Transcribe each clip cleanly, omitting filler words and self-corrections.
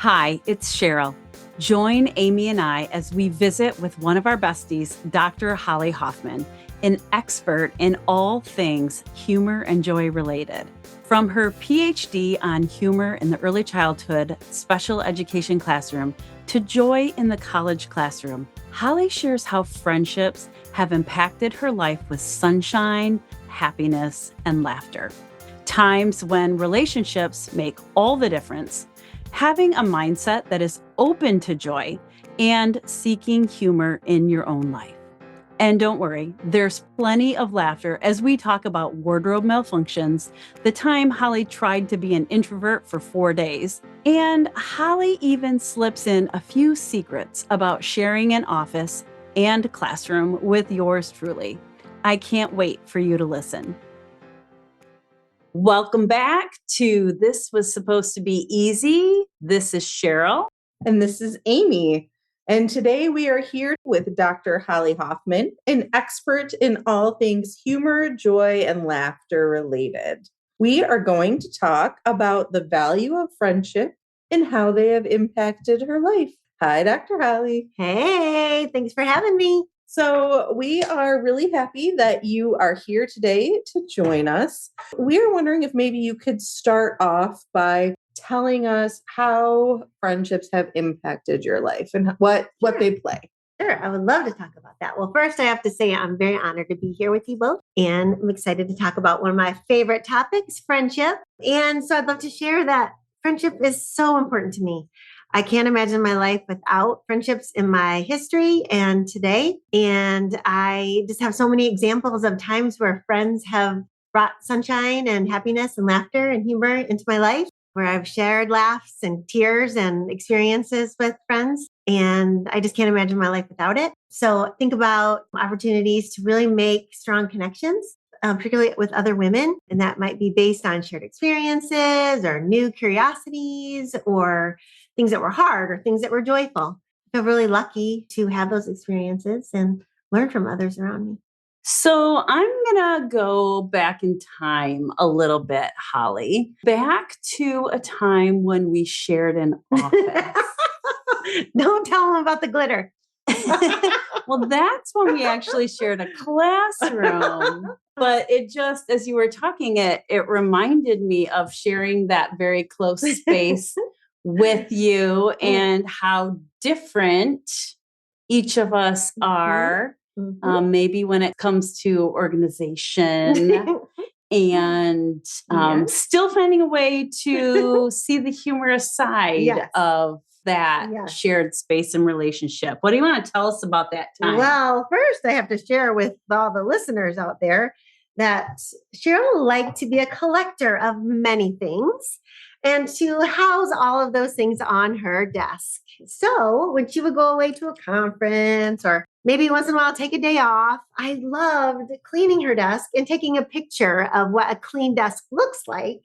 Hi, it's Cheryl. Join Amy and I as we visit with one of our besties, Dr. Holly Hoffman, an expert in all things humor and joy related. From her PhD on humor in the early childhood special education classroom to joy in the college classroom, Holly shares how friendships have impacted her life with sunshine, happiness, and laughter. Times when relationships make all the difference. Having a mindset that is open to joy and seeking humor in your own life. And don't worry, there's plenty of laughter as we talk about wardrobe malfunctions, the time Holly tried to be an introvert for 4 days, and Holly even slips in a few secrets about sharing an office and classroom with yours truly. I can't wait for you to listen. Welcome back to This Was Supposed to Be Easy. This is Cheryl. And this is Amy. And today we are here with Dr. Holly Hoffman, an expert in all things humor, joy, and laughter related. We are going to talk about the value of friendship and how they have impacted her life. Hi, Dr. Holly. Hey, thanks for having me. So we are really happy that you are here today to join us. We are wondering if maybe you could start off by telling us how friendships have impacted your life and what they play. Sure, I would love to talk about that. Well, first I have to say I'm very honored to be here with you both, and I'm excited to talk about one of my favorite topics, friendship. And so I'd love to share that friendship is so important to me. I can't imagine my life without friendships in my history and today. And I just have so many examples of times where friends have brought sunshine and happiness and laughter and humor into my life, where I've shared laughs and tears and experiences with friends. And I just can't imagine my life without it. So think about opportunities to really make strong connections, particularly with other women. And that might be based on shared experiences or new curiosities or things that were hard or things that were joyful. I feel really lucky to have those experiences and learn from others around me. So I'm going to go back in time a little bit, Holly, back to a time when we shared an office. Don't tell them about the glitter. Well, that's when we actually shared a classroom. But it just, as you were talking, it reminded me of sharing that very close space with you and how different each of us are. Maybe when it comes to organization and still finding a way to see the humorous side of that shared space and relationship. What do you want to tell us about that time? Well, first I have to share with all the listeners out there that Cheryl liked to be a collector of many things and to house all of those things on her desk. So when she would go away to a conference or maybe once in a while take a day off, I loved cleaning her desk and taking a picture of what a clean desk looks like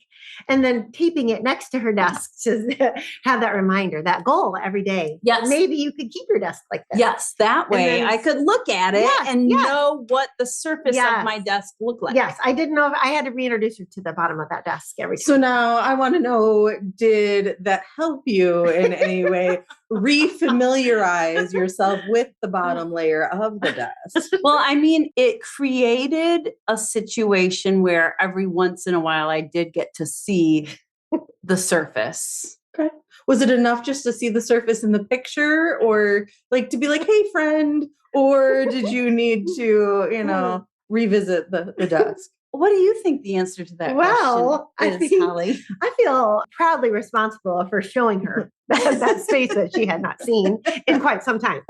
and then taping it next to her desk to have that reminder, that goal every day. Yes. Maybe you could keep your desk like that. Yes, that way I could look at it and know what the surface of my desk looked like. Yes, I didn't know if I had to reintroduce her to the bottom of that desk every time. So now I want to know, did that help you in any way refamiliarize yourself with the bottom layer of the desk? Well, I mean, it created a situation where every once in a while I did get to see the surface. Okay. Was it enough just to see the surface in the picture or like to be like, hey, friend? Or did you need to, revisit the desk? What do you think the answer to that question is, Holly? I feel proudly responsible for showing her that space that she had not seen in quite some time.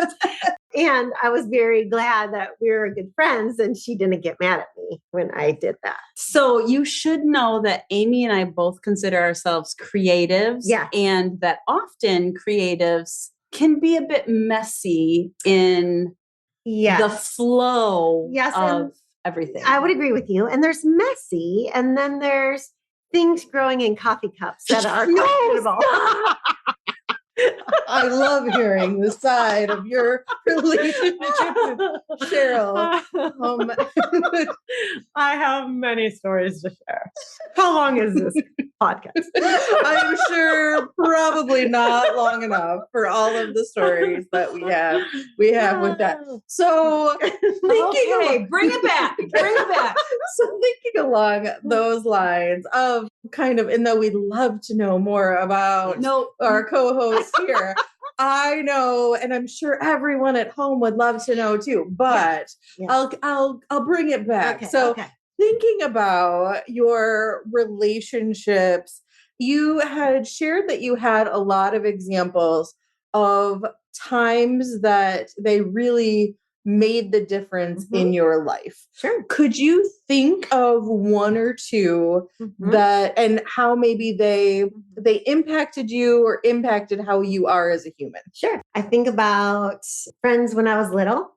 And I was very glad that we were good friends and she didn't get mad at me when I did that. So you should know that Amy and I both consider ourselves creatives and that often creatives can be a bit messy in the flow of everything. I would agree with you. And there's messy, and then there's things growing in coffee cups that are questionable. I love hearing the side of your relationship with Cheryl. I have many stories to share. How long is this podcast? I'm sure probably not long enough for all of the stories that we have with that. So Bring it back. So thinking along those lines of kind of, and though we'd love to know more about our co-host here, I know, and I'm sure everyone at home would love to know too, but I'll bring it back. Thinking about your relationships, you had shared that you had a lot of examples of times that they really made the difference in your life. Sure. Could you think of one or two that, and how maybe they impacted you or impacted how you are as a human? Sure. I think about friends when I was little,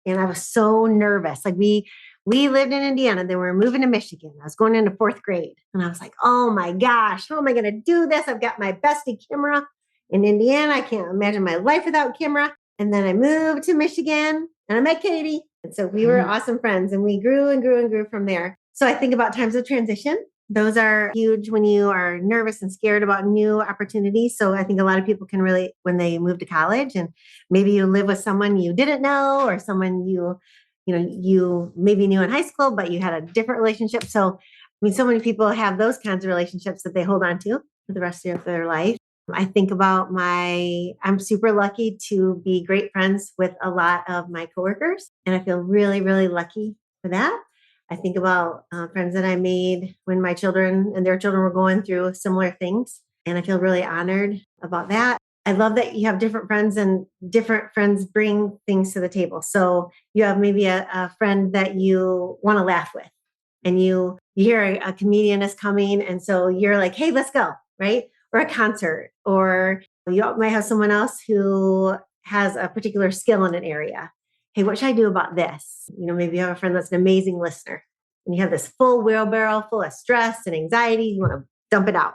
and I was so nervous. Like we lived in Indiana, then we were moving to Michigan. I was going into 4th grade, and I was like, oh my gosh, how am I going to do this? I've got my bestie camera in Indiana. I can't imagine my life without camera. And then I moved to Michigan, and I met Katie. And so we were awesome friends, and we grew and grew and grew from there. So I think about times of transition. Those are huge when you are nervous and scared about new opportunities. So I think a lot of people can relate when they move to college, and maybe you live with someone you didn't know, or someone you maybe knew in high school, but you had a different relationship. So, I mean, so many people have those kinds of relationships that they hold on to for the rest of their life. I think about I'm super lucky to be great friends with a lot of my coworkers, and I feel really, really lucky for that. I think about friends that I made when my children and their children were going through similar things, and I feel really honored about that. I love that you have different friends, and different friends bring things to the table. So you have maybe a friend that you want to laugh with, and you hear a comedian is coming, and so you're like, hey, let's go, right? Or a concert, or you might have someone else who has a particular skill in an area. Hey, what should I do about this? Maybe you have a friend that's an amazing listener, and you have this full wheelbarrow full of stress and anxiety. You want to dump it out.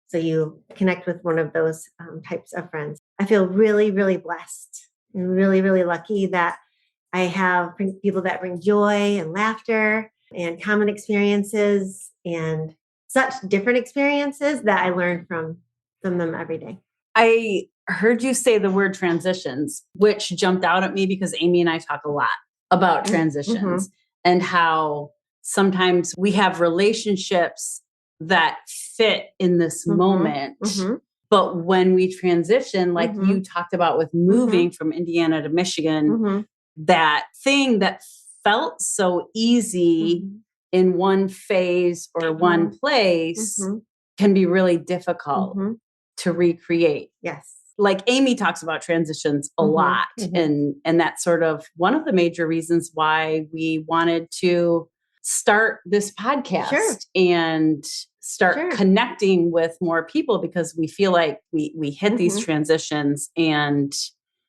So you connect with one of those types of friends. I feel really, really blessed and really, really lucky that I have people that bring joy and laughter and common experiences and such different experiences that I learn from them every day. I heard you say the word transitions, which jumped out at me because Amy and I talk a lot about transitions and how sometimes we have relationships that fit in this moment. But when we transition, like you talked about with moving from Indiana to Michigan, that thing that felt so easy in one phase or one place can be really difficult to recreate. Yes. Like Amy talks about transitions a lot. And that's sort of one of the major reasons why we wanted to start this podcast and start connecting with more people, because we feel like we hit these transitions and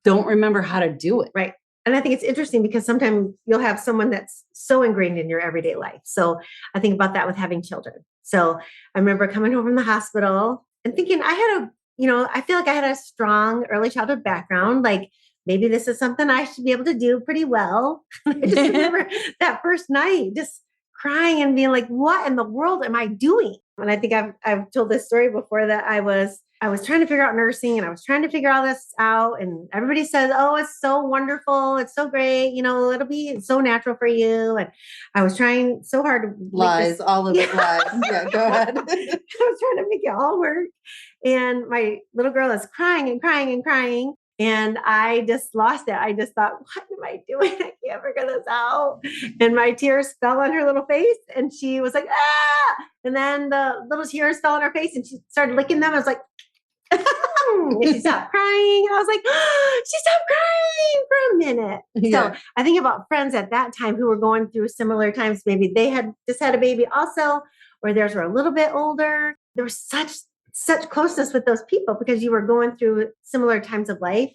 don't remember how to do it. Right. And I think it's interesting because sometimes you'll have someone that's so ingrained in your everyday life. So I think about that with having children. So I remember coming home from the hospital and thinking I feel like I had a strong early childhood background. Like maybe this is something I should be able to do pretty well. I just remember that first night just crying and being like, what in the world am I doing? And I think I've told this story before that I was trying to figure out nursing, and I was trying to figure all this out. And everybody says, oh, it's so wonderful. It's so great. It'll be so natural for you. And I was trying so hard to lies, all of it lies. Yeah, go ahead. I was trying to make it all work. And my little girl is crying and crying and crying. And I just lost it. I just thought, what am I doing? I can't figure this out. And my tears fell on her little face, and she was like, ah! And then the little tears fell on her face, and she started licking them. I was like, and she stopped crying. And I was like, oh, she stopped crying for a minute. Yeah. So I think about friends at that time who were going through similar times. Maybe they had just had a baby also, or theirs were a little bit older. There was such closeness with those people because you were going through similar times of life.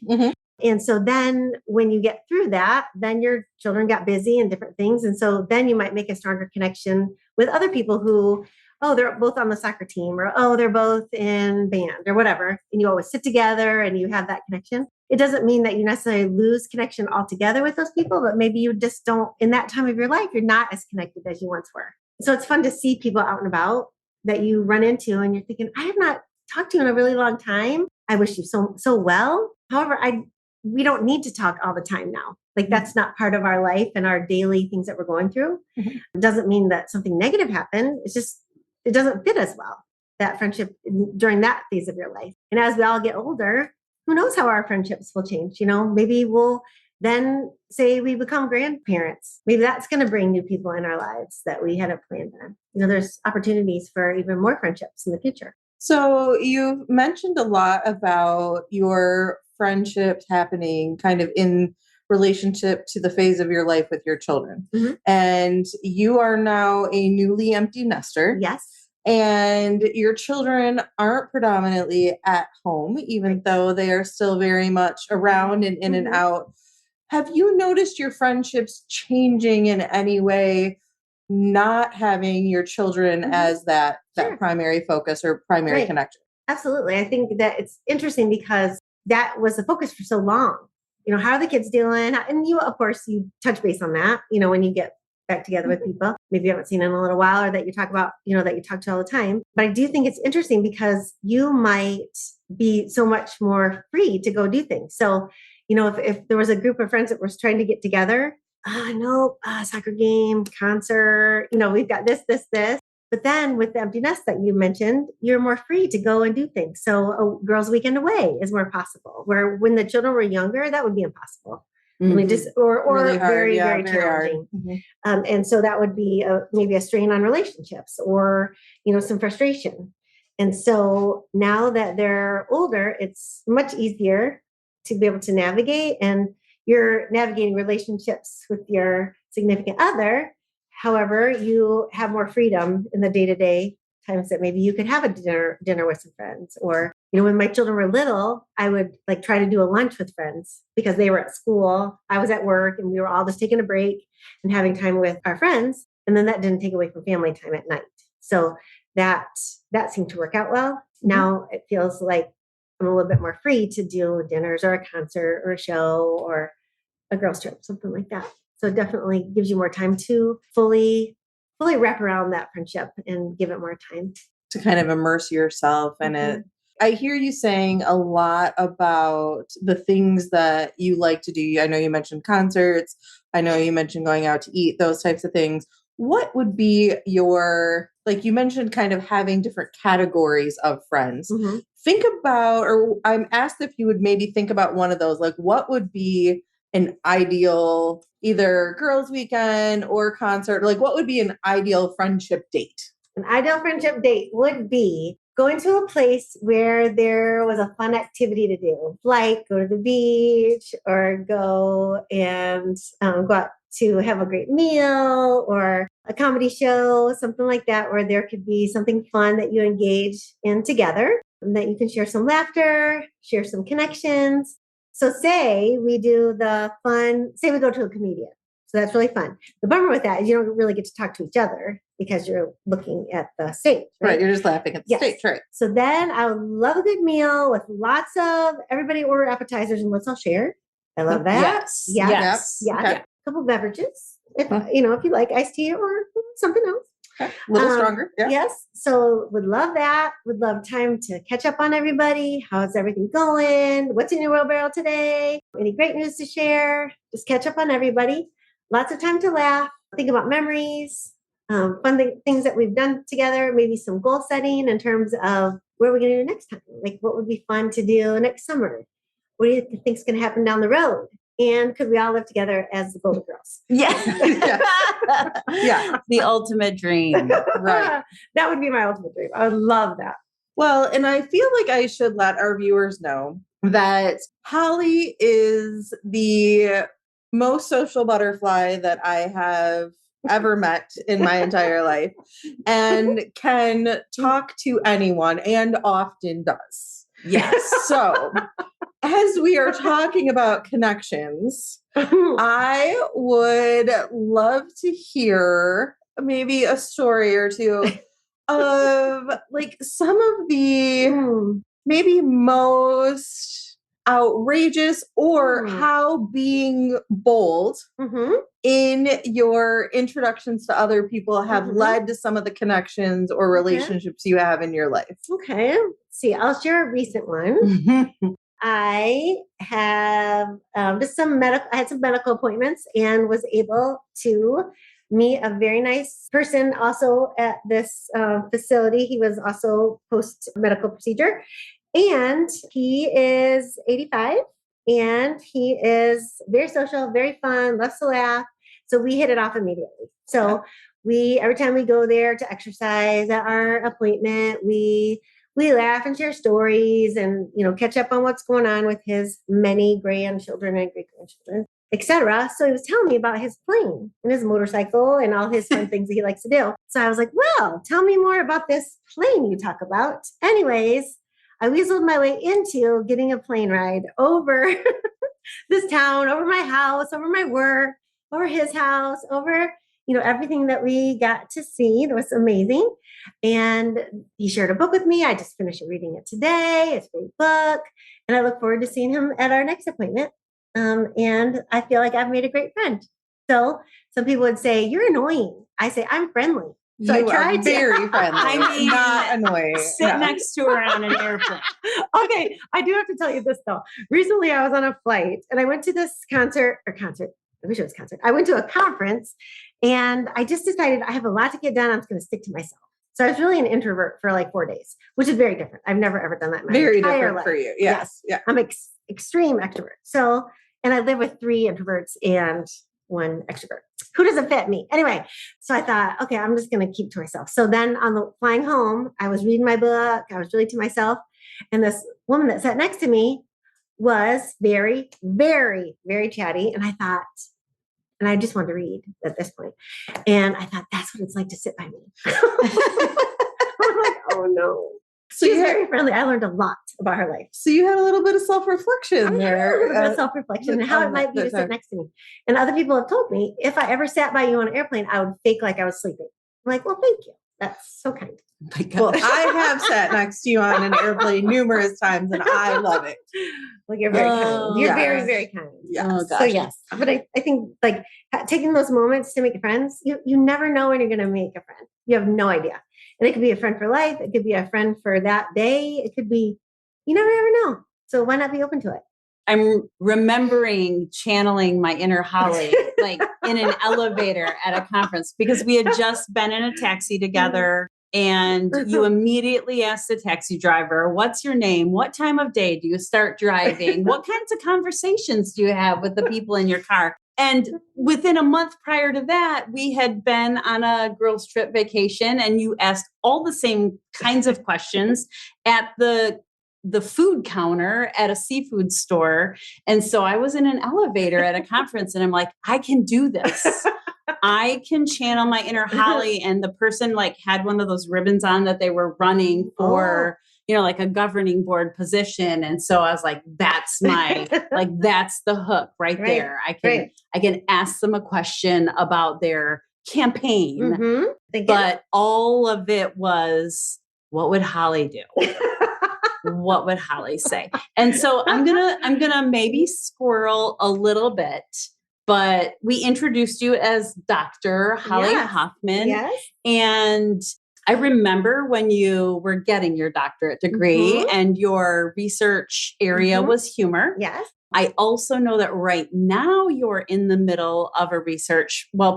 And so then when you get through that, then your children got busy and different things. And so then you might make a stronger connection with other people who oh, they're both on the soccer team, or oh, they're both in band or whatever. And you always sit together and you have that connection. It doesn't mean that you necessarily lose connection altogether with those people, but maybe you just don't, in that time of your life, you're not as connected as you once were. So it's fun to see people out and about that you run into and you're thinking, I have not talked to you in a really long time. I wish you so well. However, we don't need to talk all the time now. Like that's not part of our life and our daily things that we're going through. It doesn't mean that something negative happened. It's just, it doesn't fit as well, that friendship during that phase of your life. And as we all get older, who knows how our friendships will change? Maybe we'll then say we become grandparents. Maybe that's going to bring new people in our lives that we hadn't planned on. There's opportunities for even more friendships in the future. So you've mentioned a lot about your friendships happening kind of in relationship to the phase of your life with your children. And you are now a newly empty nester. Yes. And your children aren't predominantly at home, even though they are still very much around and in and out. Have you noticed your friendships changing in any way, not having your children as that primary focus or primary connection? Absolutely. I think that it's interesting because that was the focus for so long. How are the kids doing? And you, of course, you touch base on that, when you get back together with people, maybe you haven't seen in a little while, or that you talk about, that you talk to all the time. But I do think it's interesting because you might be so much more free to go do things. So, if there was a group of friends that was trying to get together, soccer game, concert, we've got this. But then with the empty nest that you mentioned, you're more free to go and do things. So a girls' weekend away is more possible, where when the children were younger, that would be impossible. I mean, or really hard, very challenging. And so that would be maybe a strain on relationships or, some frustration. And so now that they're older, it's much easier to be able to navigate, and you're navigating relationships with your significant other. However, you have more freedom in the day-to-day times that maybe you could have a dinner with some friends. Or, when my children were little, I would try to do a lunch with friends because they were at school. I was at work, and we were all just taking a break and having time with our friends. And then that didn't take away from family time at night. So that seemed to work out well. Now it feels like I'm a little bit more free to do dinners or a concert or a show or a girls' trip, something like that. So it definitely gives you more time to fully wrap around that friendship and give it more time. To kind of immerse yourself in it. I hear you saying a lot about the things that you like to do. I know you mentioned concerts. I know you mentioned going out to eat, those types of things. What would be you mentioned kind of having different categories of friends. Think about, or I'm asked if you would maybe think about one of those, what would be an ideal either girls' weekend or concert? What would be an ideal friendship date? An ideal friendship date would be going to a place where there was a fun activity to do, like go to the beach or go and go out to have a great meal or a comedy show, something like that, where there could be something fun that you engage in together and that you can share some laughter, share some connections. So say we do say we go to a comedian. So that's really fun. The bummer with that is you don't really get to talk to each other because you're looking at the stage. Right. You're just laughing at the stage. Right. So then I would love a good meal with lots of everybody order appetizers and let's all share. I love that. Yes. Yeah. Okay. A couple beverages. If you like iced tea or something else. Okay. A little stronger. Yeah. Yes. So would love that. Would love time to catch up on everybody. How's everything going? What's in your wheelbarrow today? Any great news to share? Just catch up on everybody. Lots of time to laugh. Think about memories, fun things that we've done together. Maybe some goal setting in terms of where we're going to do next time. What would be fun to do next summer? What do you think is going to happen down the road? And could we all live together as the Golden Girls? Yeah. Yeah. The ultimate dream. Right. That would be my ultimate dream. I would love that. Well, and I feel like I should let our viewers know that Holly is the most social butterfly that I have ever met in my entire life and can talk to anyone and often does. Yes. So as we are talking about connections, I would love to hear maybe a story or two of like some of the maybe most outrageous or how being bold in your introductions to other people have led to some of the connections or relationships you have in your life. Okay. Let's see, I'll share a recent one. I have I had some medical appointments and was able to meet a very nice person also at this facility. He was also post-medical procedure, and he is 85, and he is very social, very fun, loves to laugh. So we hit it off immediately. So every time we go there to exercise at our appointment, we laugh and share stories and, catch up on what's going on with his many grandchildren and great-grandchildren, etc. So he was telling me about his plane and his motorcycle and all his fun things that he likes to do. So I was like, well, tell me more about this plane you talk about. Anyways, I weaseled my way into getting a plane ride over this town, over my house, over my work, over his house, over everything that we got to see. It was amazing. And he shared a book with me. I just finished reading it today. It's a great book. And I look forward to seeing him at our next appointment. And I feel like I've made a great friend. So some people would say, you're annoying. I say, I'm friendly. So you are very friendly. I mean, not annoying. Sit next to her on an airplane. Okay. I do have to tell you this though. Recently I was on a flight and I went to this concert. I wish it was concert. I went to a conference and I just decided I have a lot to get done. I'm just going to stick to myself. So I was really an introvert for like 4 days, which is very different. I've never ever done that in my very entire different life. For you. Yes. Yeah. I'm extreme extrovert. So, and I live with 3 introverts and 1 extrovert. Who doesn't fit me? Anyway, so I thought, okay, I'm just going to keep to myself. So then on the flying home, I was reading my book. I was really to myself. And this woman that sat next to me was very, very, very chatty. And I thought, and I just wanted to read at this point. And I thought, that's what it's like to sit by me. I'm like, oh no. So She's very friendly. I learned a lot about her life. So you had a little bit of self-reflection there. A little bit of self-reflection and how it might be to sit next to me. And other people have told me, if I ever sat by you on an airplane, I would fake like I was sleeping. I'm like, well, thank you. That's so kind. Well, I have sat next to you on an airplane numerous times and I love it. Well, you're very kind. You're very, very kind. Yes. Oh, gosh. So yes. But I think like taking those moments to make friends, you never know when you're going to make a friend. You have no idea. And it could be a friend for life. It could be a friend for that day. It could be, you never ever know. So why not be open to it? I'm remembering channeling my inner Holly, like in an elevator at a conference, because we had just been in a taxi together and you immediately asked the taxi driver, what's your name? What time of day do you start driving? What kinds of conversations do you have with the people in your car? And within a month prior to that, we had been on a girls' trip vacation and you asked all the same kinds of questions at the food counter at a seafood store. And so I was in an elevator at a conference and I'm like, I can do this. I can channel my inner Holly. And the person like had one of those ribbons on that they were running for, like a governing board position. And so I was like, that's that's the hook right there. I can ask them a question about their campaign, but all of it was, what would Holly do? What would Holly say? And so I'm gonna maybe squirrel a little bit, but we introduced you as Dr. Holly Hoffman. Yes. And I remember when you were getting your doctorate degree and your research area was humor. Yes. I also know that right now you're in the middle of a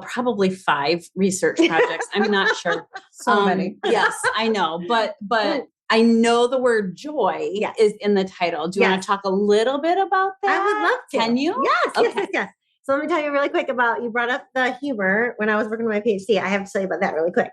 probably 5 research projects. I'm not sure. So many. Yes, I know. But I know the word joy is in the title. Do you want to talk a little bit about that? I would love to. Can you? Yes, okay. yes. So let me tell you really quick you brought up the humor when I was working on my PhD. I have to tell you about that really quick.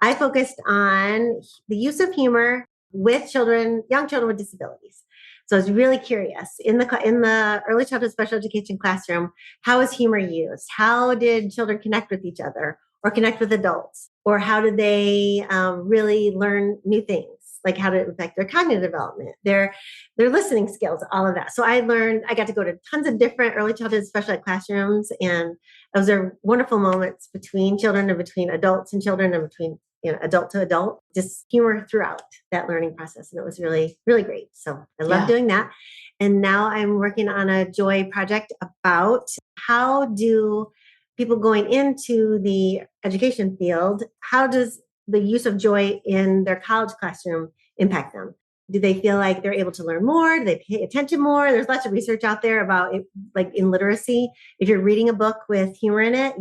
I focused on the use of humor with young children with disabilities. So I was really curious in the early childhood special education classroom, how is humor used? How did children connect with each other or connect with adults? Or how did they really learn new things? Like how did it affect their cognitive development, their listening skills, all of that. So I got to go to tons of different early childhood special ed classrooms. And those are wonderful moments between children and between adults and children and between adult to adult, just humor throughout that learning process. And it was really, really great. So I love doing that. And now I'm working on a joy project about how do people going into the education field, how does the use of joy in their college classroom impact them? Do they feel like they're able to learn more? Do they pay attention more? There's lots of research out there about it, like in literacy. If you're reading a book with humor in it,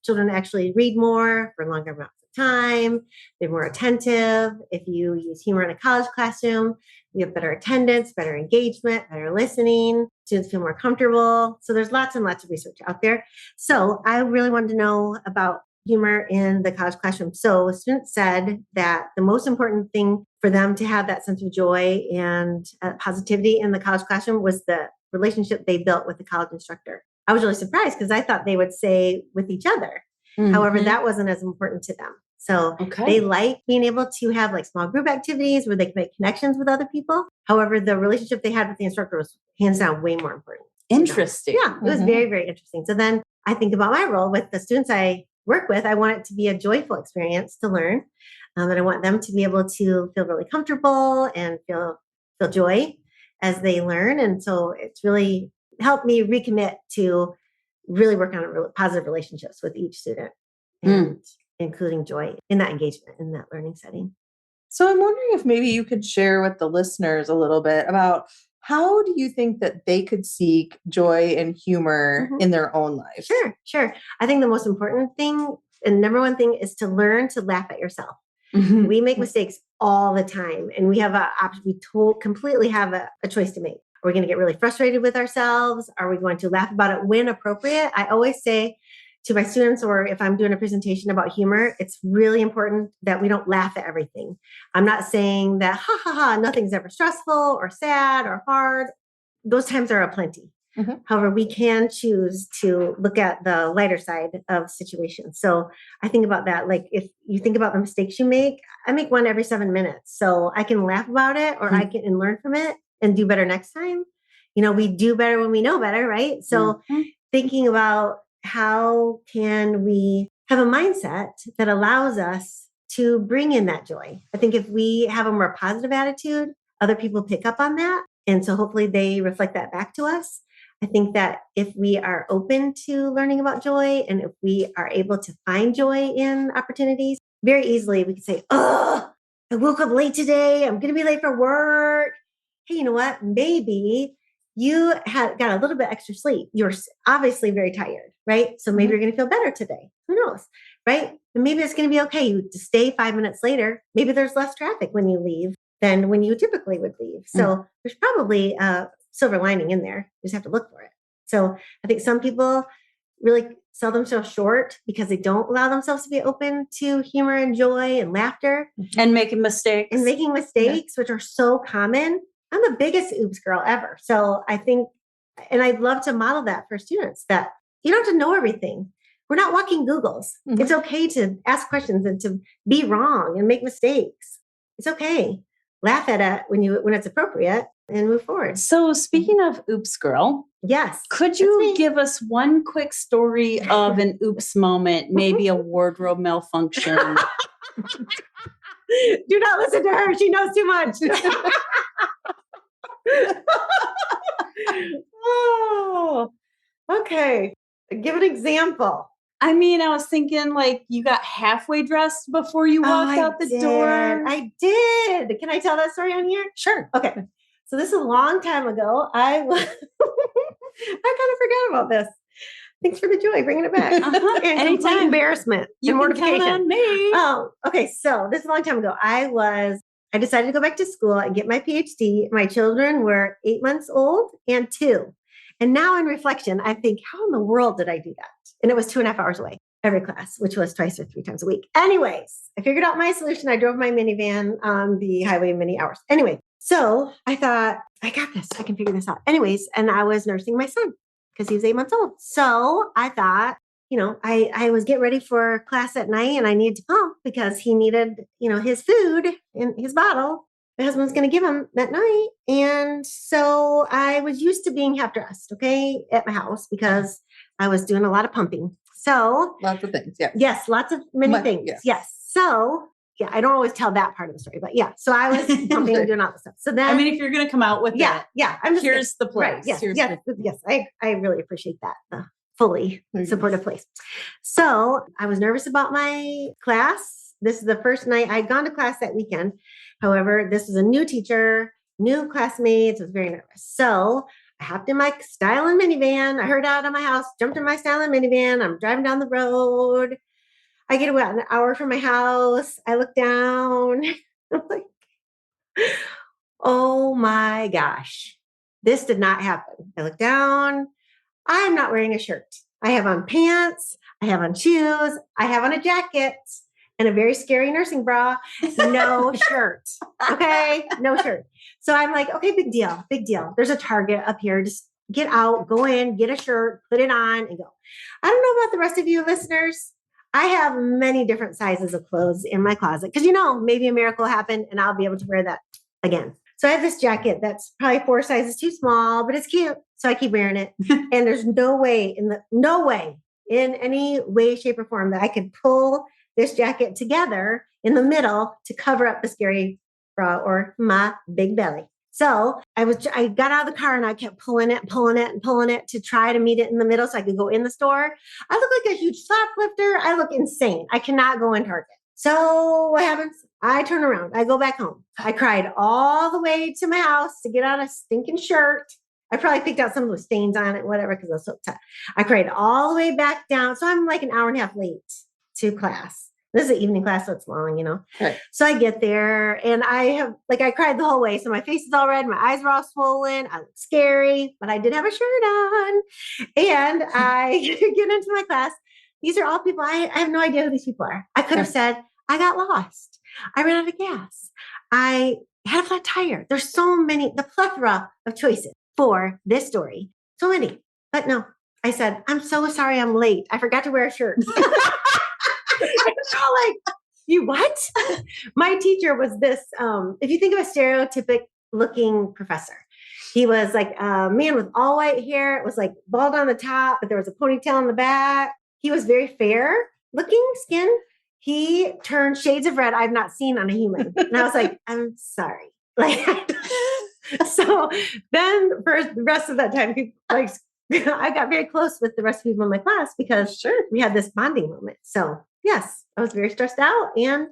children actually read more for longer amounts of time. They're more attentive. If you use humor in a college classroom, we have better attendance, better engagement, better listening. Students feel more comfortable. So there's lots and lots of research out there. So I really wanted to know about humor in the college classroom. So students said that the most important thing for them to have that sense of joy and positivity in the college classroom was the relationship they built with the college instructor. I was really surprised because I thought they would say with each other. Mm-hmm. However, that wasn't as important to them. So they like being able to have like small group activities where they can make connections with other people. However, the relationship they had with the instructor was hands down way more important. Interesting. Yeah, it was very, very interesting. So then I think about my role with the students I work with. I want it to be a joyful experience to learn. And I want them to be able to feel really comfortable and feel joy as they learn. And so it's really helped me recommit to really work on positive relationships with each student and including joy in that engagement, in that learning setting. So I'm wondering if maybe you could share with the listeners a little bit about how do you think that they could seek joy and humor in their own life? Sure. I think the most important thing and number one thing is to learn to laugh at yourself. We make mistakes all the time, and we have completely have a choice to make. Are we going to get really frustrated with ourselves? Are we going to laugh about it when appropriate? I always say to my students, or if I'm doing a presentation about humor, it's really important that we don't laugh at everything. I'm not saying that, nothing's ever stressful or sad or hard. Those times are aplenty. However, we can choose to look at the lighter side of situations. So I think about that. Like if you think about the mistakes you make, I make one every 7 minutes. So I can laugh about it or I can learn from it and do better next time. We do better when we know better, right? So thinking about how can we have a mindset that allows us to bring in that joy? I think if we have a more positive attitude, other people pick up on that. And so hopefully they reflect that back to us. I think that if we are open to learning about joy and if we are able to find joy in opportunities, very easily we can say, I woke up late today. I'm going to be late for work. Hey, you know what? Maybe you got a little bit extra sleep. You're obviously very tired, right? So maybe you're going to feel better today. Who knows, right? And maybe it's going to be okay. You to stay 5 minutes later. Maybe there's less traffic when you leave than when you typically would leave. So there's probably a silver lining in there. You just have to look for it. So I think some people really sell themselves short because they don't allow themselves to be open to humor and joy and laughter. And making mistakes. Which are so common. I'm the biggest oops girl ever. So I think, and I'd love to model that for students that you don't have to know everything. We're not walking Googles. It's okay to ask questions and to be wrong and make mistakes. It's okay. Laugh at it when it's appropriate and move forward. So speaking of oops girl. Yes. Could you give us one quick story of an oops moment, maybe a wardrobe malfunction? Do not listen to her. She knows too much. Oh, okay. Give an example. I mean, I was thinking like you got halfway dressed before you walked out the door. I did. Can I tell that story on here? Sure. Okay. So this is a long time ago. I kind of forgot about this. Thanks for the joy, bringing it back. And Anytime. Embarrassment and mortification. Count on me. Oh, okay. So this is a long time ago. I decided to go back to school and get my PhD. My children were 8 months old and 2. And now in reflection, I think, how in the world did I do that? And it was 2.5 hours away every class, which was twice or 3 times a week. Anyways, I figured out my solution. I drove my minivan on the highway many hours. Anyway, so I thought, I got this. I can figure this out. Anyways, and I was nursing my son because he was 8 months old. So I thought, I was getting ready for class at night and I needed to pump because he needed, his food in his bottle. My husband's going to give him that night. And so I was used to being half dressed, okay, at my house because I was doing a lot of pumping. So lots of things. Yeah. Yes. Lots of many things. Yes. So yeah, I don't always tell that part of the story, but yeah. So I was pumping and doing all this stuff. So then, I mean, if you're going to come out with yeah, I'm just here's the place. Right, yes, Here's yes. I really appreciate that. The fully supportive place. So I was nervous about my class. This is the first night I'd gone to class that weekend. However, this was a new teacher, new classmates. I was very nervous. So I hopped in my styling minivan. I heard out of my house, jumped in my styling minivan. I'm driving down the road. I get about an hour from my house. I look down. I'm like, oh my gosh, this did not happen. I look down. I'm not wearing a shirt. I have on pants. I have on shoes. I have on a jacket and a very scary nursing bra. No shirt. Okay. No shirt. So I'm like, okay, big deal. Big deal. There's a Target up here. Just get out, go in, get a shirt, put it on and go. I don't know about the rest of you listeners. I have many different sizes of clothes in my closet because, maybe a miracle happened and I'll be able to wear that again. So I have this jacket that's probably 4 sizes too small, but it's cute. So I keep wearing it. And there's no way in any way, shape, or form that I could pull this jacket together in the middle to cover up the scary bra or my big belly. So I got out of the car and I kept pulling it to try to meet it in the middle so I could go in the store. I look like a huge shoplifter. I look insane. I cannot go in Target. So what happens? I turn around. I go back home. I cried all the way to my house to get out a stinking shirt. I probably picked out some of the stains on it, whatever, because I was so upset. I cried all the way back down. So I'm like an hour and a half late to class. This is an evening class, so it's long, Right. So I get there and I cried the whole way. So my face is all red. My eyes were all swollen. I look scary, but I did have a shirt on. And I get into my class. These are all people. I have no idea who these people are. I could have said, I got lost. I ran out of gas. I had a flat tire. There's so many, the plethora of choices for this story. So many. But no, I said, I'm so sorry I'm late. I forgot to wear a shirt. It's all like, you what? My teacher was this, if you think of a stereotypic looking professor, he was like a man with all white hair. It was like bald on the top, but there was a ponytail on the back. He was very fair looking skin. He turned shades of red I've not seen on a human. And I was like, I'm sorry. So then for the rest of that time, I got very close with the rest of the people in my class because we had this bonding moment. So yes, I was very stressed out and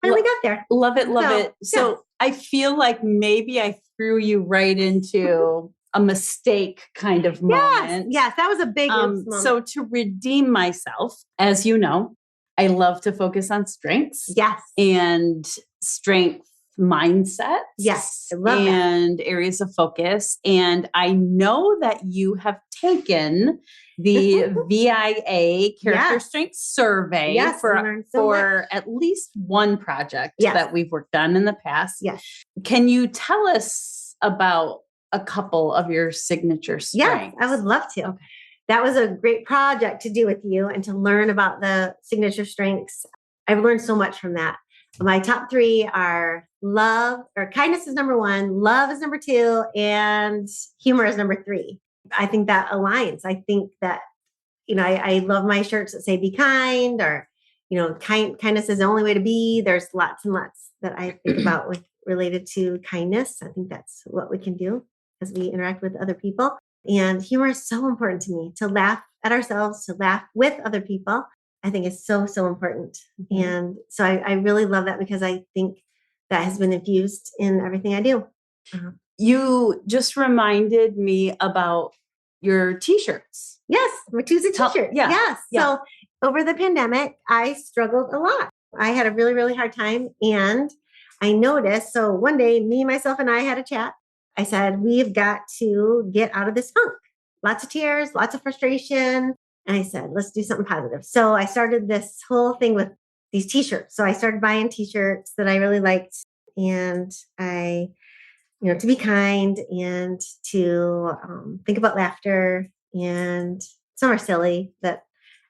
finally got there. Love it. So yes. I feel like maybe I threw you right into a mistake kind of moment. Yes, that was a big moment. So to redeem myself, as you know, I love to focus on strengths. Yes. And strength mindsets. Yes. I love and areas of focus. And I know that you have taken the VIA character strength survey for at least one project that we've worked on in the past. Yes. Can you tell us about a couple of your signature strengths? Yes, I would love to. Okay. That was a great project to do with you and to learn about the signature strengths. I've learned so much from that. My top 3 are love, or kindness is number 1, love is number 2, and humor is number 3. I think that aligns. I think that, I love my shirts that say be kind, or, kindness is the only way to be. There's lots and lots that I think about related to kindness. I think that's what we can do as we interact with other people. And humor is so important to me, to laugh at ourselves, to laugh with other people. I think it's so, so important. Mm-hmm. And so I really love that because I think that has been infused in everything I do. Uh-huh. You just reminded me about your t-shirts. Yes, my Tuesday t-shirt. Yes. So over the pandemic, I struggled a lot. I had a really, really hard time. And I noticed, so one day, me, myself, and I had a chat. I said, we've got to get out of this funk. Lots of tears, lots of frustration. And I said, let's do something positive. So I started this whole thing with these t-shirts. So I started buying t-shirts that I really liked. And I, to be kind and to think about laughter. And some are silly, that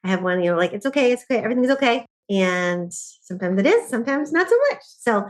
I have one, like, it's okay. Everything's okay. And sometimes it is, sometimes not so much. So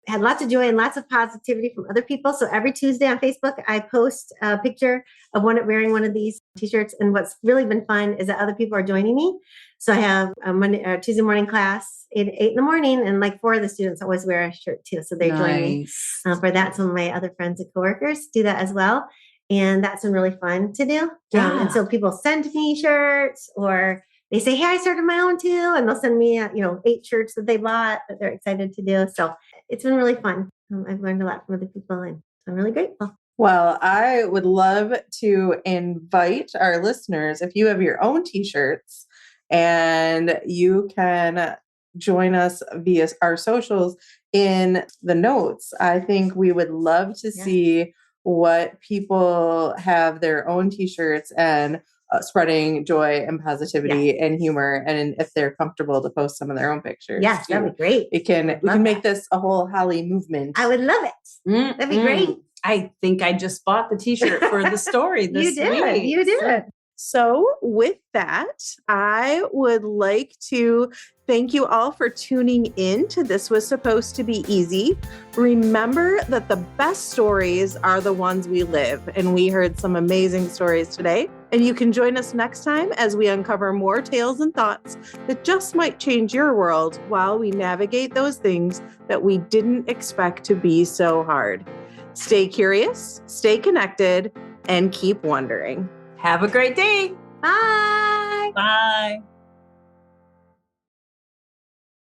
had lots of joy and lots of positivity from other people. So every Tuesday on Facebook, I post a picture of wearing one of these t-shirts. And what's really been fun is that other people are joining me. So I have a Tuesday morning class at 8 in the morning, and like 4 of the students always wear a shirt too. So they join me for that. Some of my other friends and coworkers do that as well. And that's been really fun to do. And so people send me shirts, or they say, hey, I started my own too. And they'll send me, 8 shirts that they bought that they're excited to do. So it's been really fun. I've learned a lot from other people, and I'm really grateful. Well, I would love to invite our listeners, if you have your own t-shirts, and you can join us via our socials in the notes. I think we would love to see what people have their own t-shirts and spreading joy and positivity and humor, and if they're comfortable to post some of their own pictures. Yes, that'd be great. We can make this a whole Holly movement. I would love it. That'd be great. I think I just bought the t-shirt for the story this week. You did. So with that, I would like to thank you all for tuning in to This Was Supposed to Be Easy. Remember that the best stories are the ones we live, and we heard some amazing stories today. And you can join us next time as we uncover more tales and thoughts that just might change your world while we navigate those things that we didn't expect to be so hard. Stay curious, stay connected, and keep wondering. Have a great day. Bye. Bye.